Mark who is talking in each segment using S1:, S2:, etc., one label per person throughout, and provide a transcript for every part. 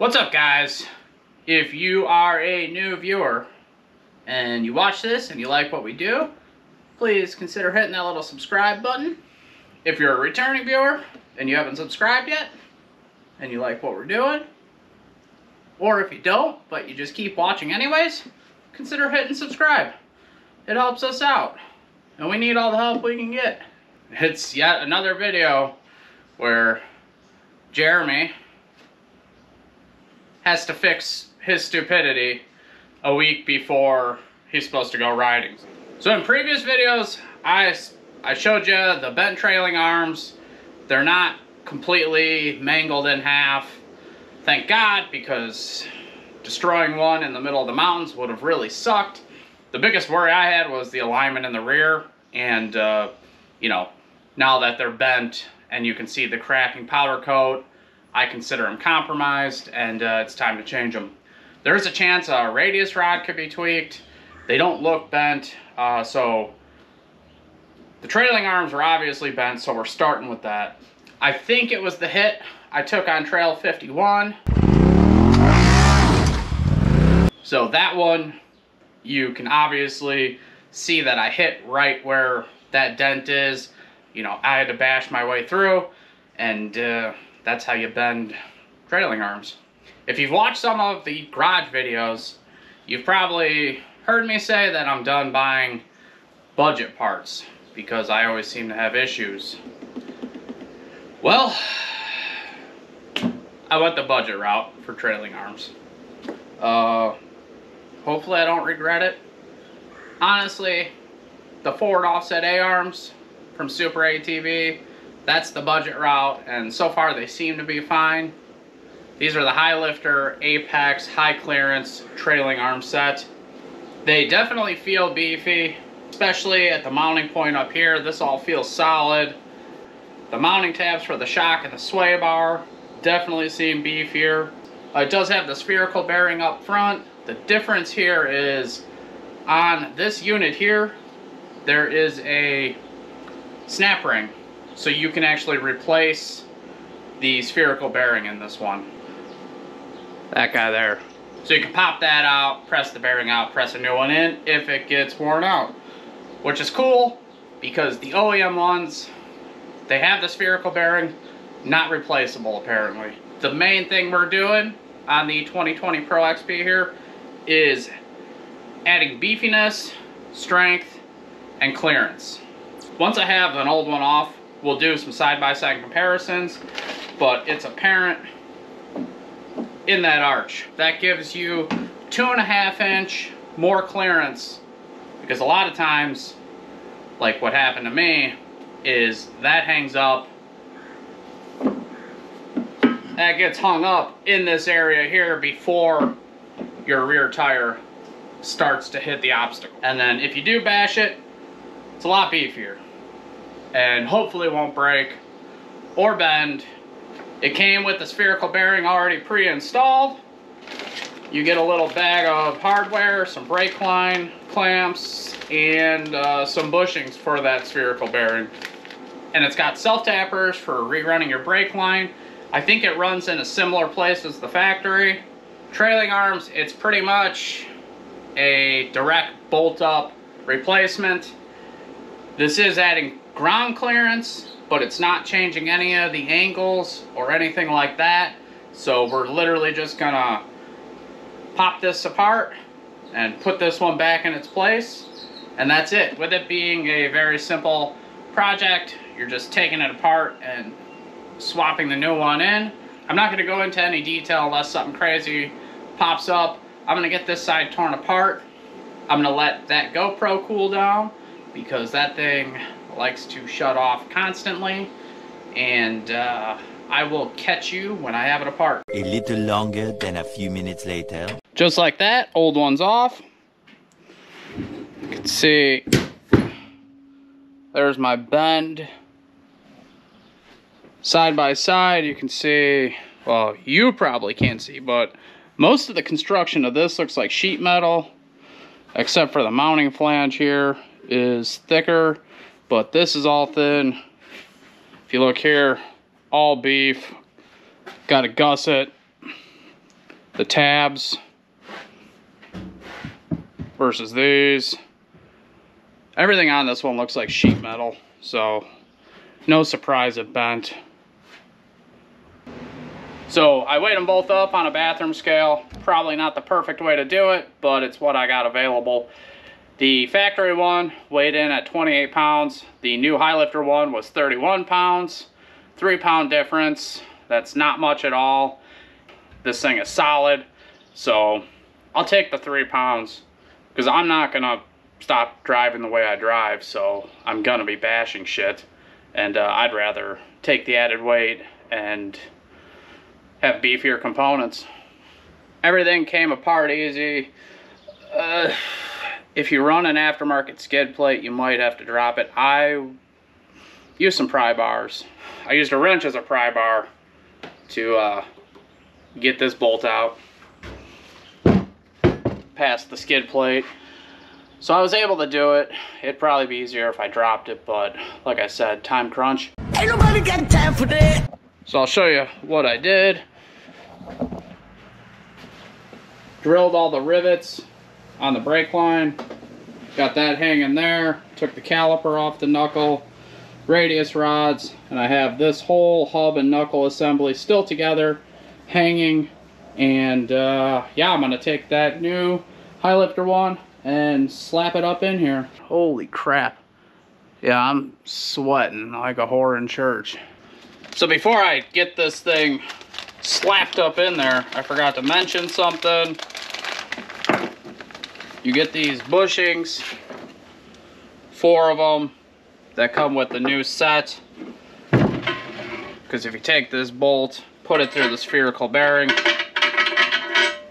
S1: What's up, guys? If you are a new viewer and you watch this and you like what we do, please consider hitting that little subscribe button. If you're a returning viewer and you haven't subscribed yet and you like what we're doing, or if you don't but you just keep watching anyways, consider hitting subscribe. It helps us out and we need all the help we can get. It's yet another video where Jeremy has to fix his stupidity a week before he's supposed to go riding. So in previous videos, I showed you the bent trailing arms. They're not completely mangled in half. Thank God, because destroying one in the middle of the mountains would have really sucked. The biggest worry I had was the alignment in the rear, and you know, now that they're bent and you can see the cracking powder coat, I consider them compromised, and it's time to change them. There's a chance a radius rod could be tweaked. They don't look bent, so the trailing arms are obviously bent, so we're starting with that. I think it was the hit I took on Trail 51. So that one, you can obviously see that I hit right where that dent is. You know, I had to bash my way through, and that's how you bend trailing arms. If you've watched some of the garage videos, you've probably heard me say that I'm done buying budget parts because I always seem to have issues. Well, I went the budget route for trailing arms. Hopefully I don't regret it. Honestly, the forward offset A-arms from Super ATV, that's the budget route, and so far they seem to be fine. These are the Highlifter Apexx high clearance trailing arm set. They definitely feel beefy, especially at the mounting point up here. This all feels solid. The mounting tabs for the shock and the sway bar definitely seem beefier. It does have the spherical bearing up front. The difference here is on this unit here, there is a snap ring, so you can actually replace the spherical bearing in this one. That guy there. So you can pop that out, press the bearing out, press a new one in if it gets worn out. Which is cool, because the o.e.m ones, they have the spherical bearing, not replaceable apparently. The main thing we're doing on the 2020 Pro XP here is adding beefiness, strength, and clearance. Once I have an old one off, we'll do some side-by-side comparisons, but it's apparent in that arch. That gives you 2.5 inch more clearance, because a lot of times, like what happened to me, is that hangs up, that gets hung up in this area here before your rear tire starts to hit the obstacle. And then if you do bash it, it's a lot beefier and hopefully won't break or bend. It came with the spherical bearing already pre-installed. You get a little bag of hardware, some brake line clamps, and some bushings for that spherical bearing. And it's got self-tappers for rerunning your brake line. I think it runs in a similar place as the factory. Trailing arms, it's pretty much a direct bolt-up replacement. This is adding ground clearance, but it's not changing any of the angles or anything like that. So we're literally just gonna pop this apart and put this one back in its place, and that's it. With it being a very simple project, you're just taking it apart and swapping the new one in. I'm not gonna go into any detail unless something crazy pops up. I'm gonna get this side torn apart. I'm gonna let that GoPro cool down, because that thing likes to shut off constantly, and I will catch you when I have it apart.
S2: A little longer than a few minutes later.
S1: Just like that, old one's off. You can see there's my bend. Side by side, you can see, well, you probably can't see, but most of the construction of this looks like sheet metal, except for the mounting flange here is thicker, but this is all thin. If you look here, all beef. Got a gusset. the tabs versus these. Everything on this one looks like sheet metal, so no surprise it bent. So I weighed them both up on a bathroom scale. Probably not the perfect way to do it, but it's what I got available. The factory one weighed in at 28 pounds. The new Highlifter one was 31 pounds. 3-pound difference. That's not much at all. This thing is solid, so I'll take the 3 pounds because I'm not gonna stop driving the way I drive, so I'm gonna be bashing shit, and I'd rather take the added weight and have beefier components. Everything came apart easy. If you run an aftermarket skid plate, you might have to drop it. I used some pry bars. I used a wrench as a pry bar to get this bolt out past the skid plate. So I was able to do it. It'd probably be easier if I dropped it, but like I said, time crunch. Ain't nobody got time for that. So I'll show you what I did. Drilled all the rivets on the brake line. Got that hanging there. Took the caliper off the knuckle, radius rods, and I have this whole hub and knuckle assembly still together, hanging. And yeah, I'm gonna take that new Highlifter one and slap it up in here. Holy crap. Yeah, I'm sweating like a whore in church. So before I get this thing slapped up in there, I forgot to mention something. You get these bushings, 4 of them, that come with the new set. Because if you take this bolt, put it through the spherical bearing,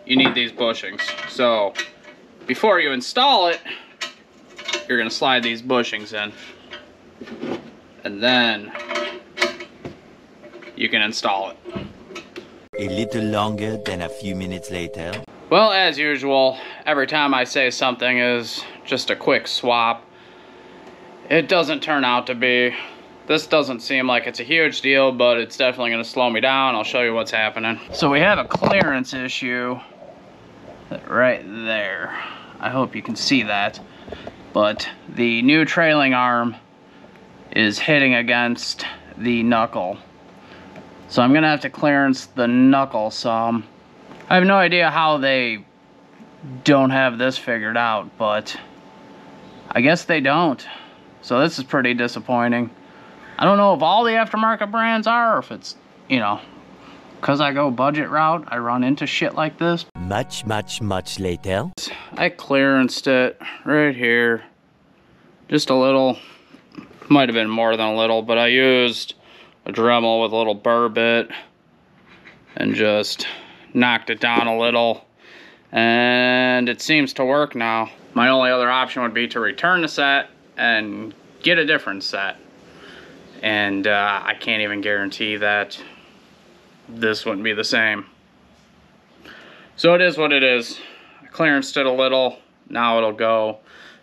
S1: you need these bushings. So before you install it, you're going to slide these bushings in. And then you can install it.
S2: A little longer than a few minutes later.
S1: Well, as usual, every time I say something is just a quick swap, it doesn't turn out to be. This doesn't seem like it's a huge deal, but it's definitely going to slow me down. I'll show you what's happening. So we have a clearance issue right there. I hope you can see that. But the new trailing arm is hitting against the knuckle. So I'm going to have to clearance the knuckle some. I have no idea how they don't have this figured out, but I guess they don't. So this is pretty disappointing. I don't know if all the aftermarket brands are, or if it's, you know, because I go budget route, I run into shit like this.
S2: Much later.
S1: I clearanced it right here. Just a little. Might have been more than a little, but I used a Dremel with a little burr bit and just knocked it down a little, and it seems to work now. My only other option would be to return the set and get a different set, and I can't even guarantee that this wouldn't be the same. So it is what it is. I clearanced it a little. Now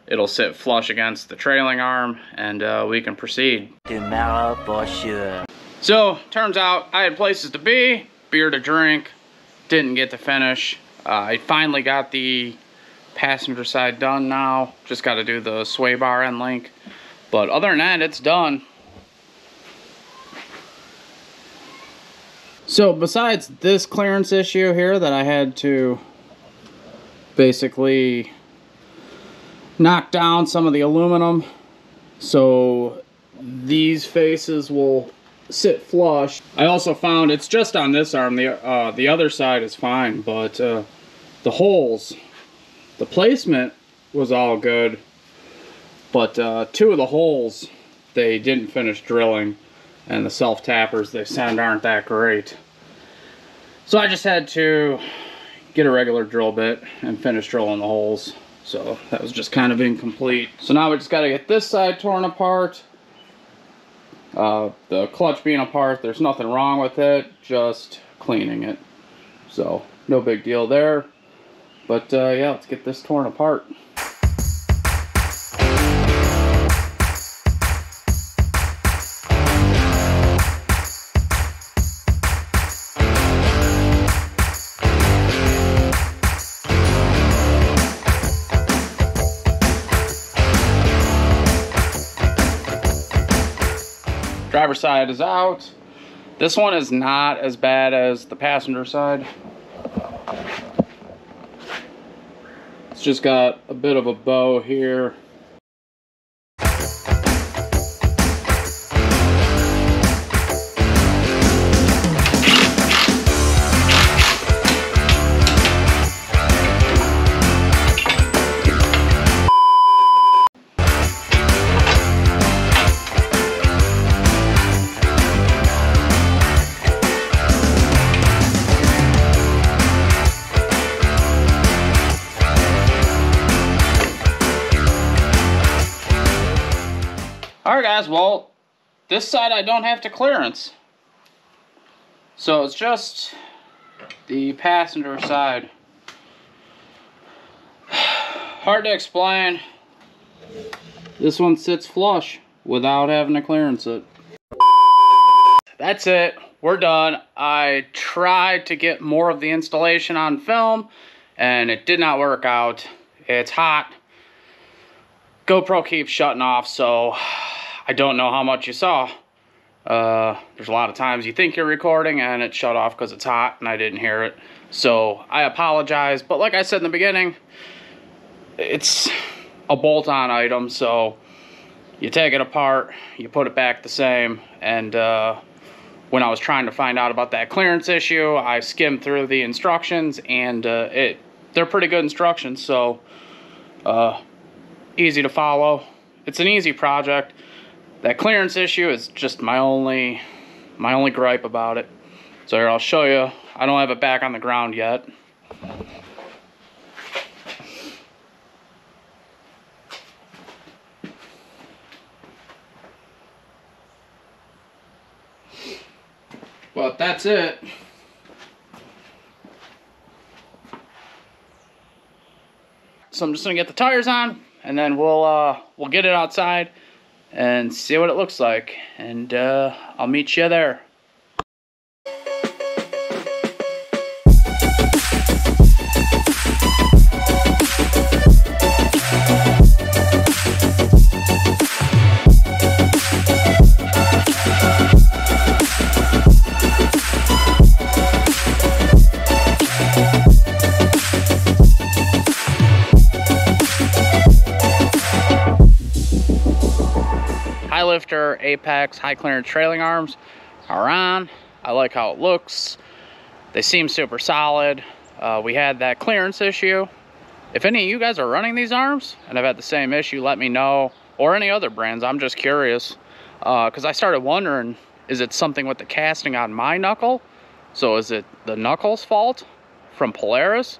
S1: it'll sit flush against the trailing arm, and we can proceed.
S2: Tomorrow for sure.
S1: So turns out I had places to be, beer to drink, didn't get to finish. I finally got the passenger side done now. Just got to do the sway bar end link. But other than that, it's done. So besides this clearance issue here that I had to basically knock down some of the aluminum so these faces will sit flush. I also found it's just on this arm. The other side is fine, but the holes, the placement was all good, but 2 of the holes they didn't finish drilling, and the self tappers they send aren't that great. So I just had to get a regular drill bit and finish drilling the holes. So that was just kind of incomplete. So now we just got to get this side torn apart. The clutch being apart, there's nothing wrong with it, just cleaning it. So no big deal there. But yeah, let's get this torn apart. Driver's side is out. This one is not as bad as the passenger side. It's just got a bit of a bow here. Alright guys, well, this side I don't have to clearance. So it's just the passenger side. Hard to explain. This one sits flush without having to clearance it. That's it. We're done. I tried to get more of the installation on film and it did not work out. It's hot. GoPro keeps shutting off, so I don't know how much you saw. There's a lot of times you think you're recording and it shut off because it's hot and I didn't hear it. So I apologize, but like I said in the beginning, it's a bolt-on item, so you take it apart, you put it back the same, and when I was trying to find out about that clearance issue, I skimmed through the instructions, and they're pretty good instructions, so easy to follow. It's an easy project. That clearance issue is just my only gripe about it. So here, I'll show you. I don't have it back on the ground yet. But that's it. So I'm just gonna get the tires on, and then we'll get it outside and see what it looks like, and I'll meet you there. Highlifter Apexx high clearance trailing arms are on. I like how it looks. They seem super solid. We had that clearance issue. If any of you guys are running these arms and have had the same issue, let me know. Or any other brands, I'm just curious. Because I started wondering, is it something with the casting on my knuckle? So is it the knuckle's fault from Polaris?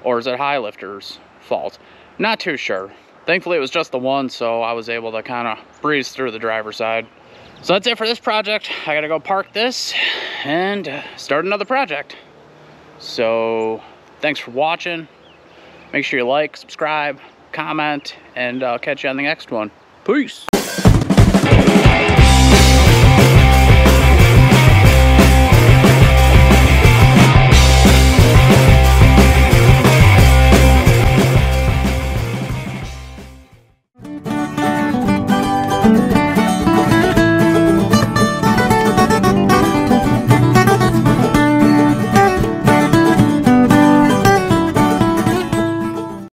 S1: Or is it Highlifter's fault? Not too sure. Thankfully it was just the one, so I was able to kind of breeze through the driver's side. So that's it for this project. I gotta go park this and start another project. So thanks for watching. Make sure you like, subscribe, comment, and I'll catch you on the next one. Peace.